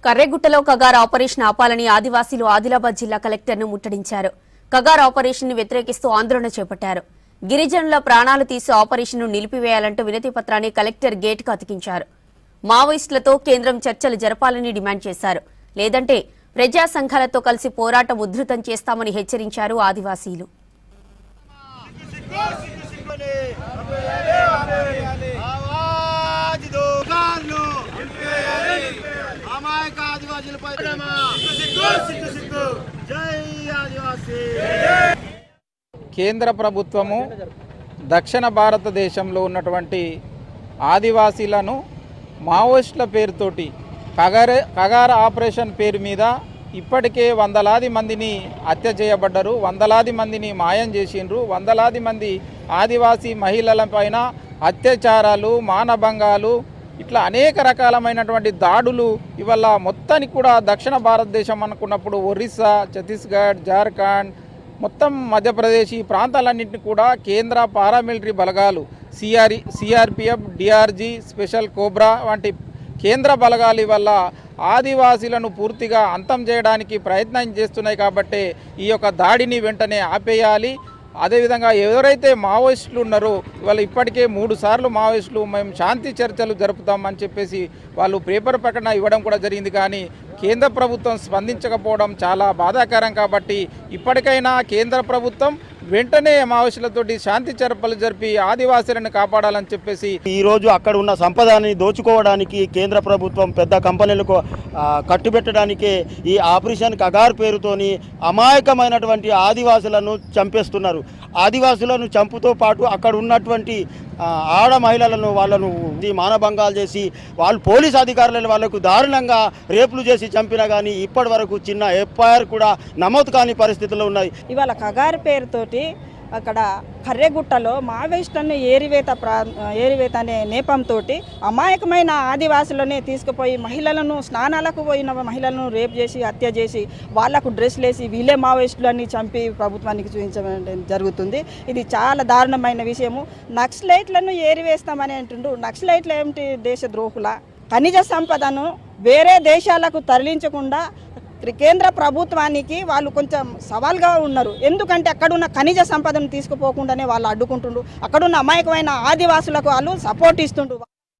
కర్రెగుట్టలో Kagar operation ఆపాలని ఆదివాసీలు ఆదిలాబాద్ జిల్లా కలెక్టర్ను ముట్టడించారు. కగార్ ఆపరేషన్ ని వ్యతిరేకిస్తూ ఆందోళన చేపట్టారు. గిరిజనుల ప్రాణాలు తీసి ఆపరేషన్ ను నిలిపివేయాలంటూ వినతి పత్రాన్ని కలెక్టర్ గేటుకు అతికించారు. మావోయిస్టులతో కేంద్రం చర్చలు జరపాలని డిమాండ్ చేశారు. లేదంటే ప్రజా సంఘాలతో కలిసి పోరాటం ఉధృతం చేస్తామని హెచ్చరించారు ఆదివాసీలు. కేంద్ర ప్రభుత్వము దక్షిణ భారతదేశంలో ఉన్నటువంటి ఆదివాసీలను మావోయిస్టుల పేరుతోటి కగార్ ఆపరేషన్ పేరు మీద ఇప్పటికే వందలాది మందిని హత్య చేయబడ్డారు, వందలాది మందిని మాయం చేసిండ్రు, వందలాది మంది ఆదివాసీ మహిళలపైన అత్యాచారాలు, మానభంగాలు, ఇట్లా అనేక రకాలమైనటువంటి దాడులు ఇవాళ మొత్తానికి కూడా దక్షిణ భారతదేశం అనుకున్నప్పుడు ఒరిస్సా, ఛత్తీస్గఢ్, జార్ఖండ్, మొత్తం మధ్యప్రదేశ్ ఈ ప్రాంతాలన్నింటినీ కూడా కేంద్ర పారామిలిటరీ బలగాలు సిఆర్పిఎఫ్, డిఆర్జీ, స్పెషల్ కోబ్రా వంటి కేంద్ర బలగాలు వల్ల ఆదివాసీలను పూర్తిగా అంతం చేయడానికి ప్రయత్నం చేస్తున్నాయి. కాబట్టి ఈ యొక్క దాడిని వెంటనే ఆపేయాలి. అదేవిధంగా ఎవరైతే మావోయిస్టులు ఉన్నారో వాళ్ళు ఇప్పటికే 3 సార్లు మావోయిస్టులు మేము శాంతి చర్చలు జరుపుతామని చెప్పేసి వాళ్ళు పేపర్ ప్రకటన ఇవ్వడం కూడా జరిగింది. కానీ కేంద్ర ప్రభుత్వం స్పందించకపోవడం చాలా బాధాకరం. కాబట్టి ఇప్పటికైనా కేంద్ర ప్రభుత్వం వెంటనే మావోయిస్టులతోటి శాంతి చర్చలు జరిపి ఆదివాసీలను కాపాడాలని చెప్పేసి ఈరోజు అక్కడ ఉన్న సంపదని దోచుకోవడానికి కేంద్ర ప్రభుత్వం పెద్ద కంపెనీలకు కట్టుబెట్టడానికి ఈ ఆపరేషన్ కగార్ పేరుతోని అమాయకమైనటువంటి ఆదివాసులను చంపేస్తున్నారు. ఆదివాసులను చంపుతో పాటు అక్కడ ఉన్నటువంటి ఆడ మహిళలను వాళ్ళను మానభంగాలు చేసి వాళ్ళు పోలీస్ అధికారులను వాళ్ళకు దారుణంగా రేపులు చేసి చంపినా కానీ ఇప్పటి వరకు చిన్న ఎఫ్ఐఆర్ కూడా నమోదు కాని పరిస్థితుల్లో ఉన్నాయి. ఇవాళ కగార్ పేరుతోటి అక్కడ కర్రెగుట్టలో మావోయిస్టులను ఏరివేత అనే నేపంతో అమాయకమైన ఆదివాసులనే తీసుకుపోయి మహిళలను స్నానాలకు పోయిన మహిళలను రేపు చేసి హత్య చేసి వాళ్లకు డ్రెస్లు వేసి వీళ్ళే మావోయిస్టులని చంపి ప్రభుత్వానికి చూపించడం జరుగుతుంది. ఇది చాలా దారుణమైన విషయము. నక్సలైట్లను ఏరివేస్తామని అంటుండు. నక్సలైట్లు ఏమిటి? దేశద్రోహుల ఖనిజ సంపదను వేరే దేశాలకు తరలించకుండా కేంద్ర ప్రభుత్వానికి వాళ్ళు కొంచెం సవాల్గా ఉన్నారు. ఎందుకంటే అక్కడున్న ఖనిజ సంపదను తీసుకుపోకుండానే వాళ్ళు అడ్డుకుంటుండ్రు. అక్కడున్న అమాయకమైన ఆదివాసులకు వాళ్ళు సపోర్ట్ ఇస్తుండ్రు.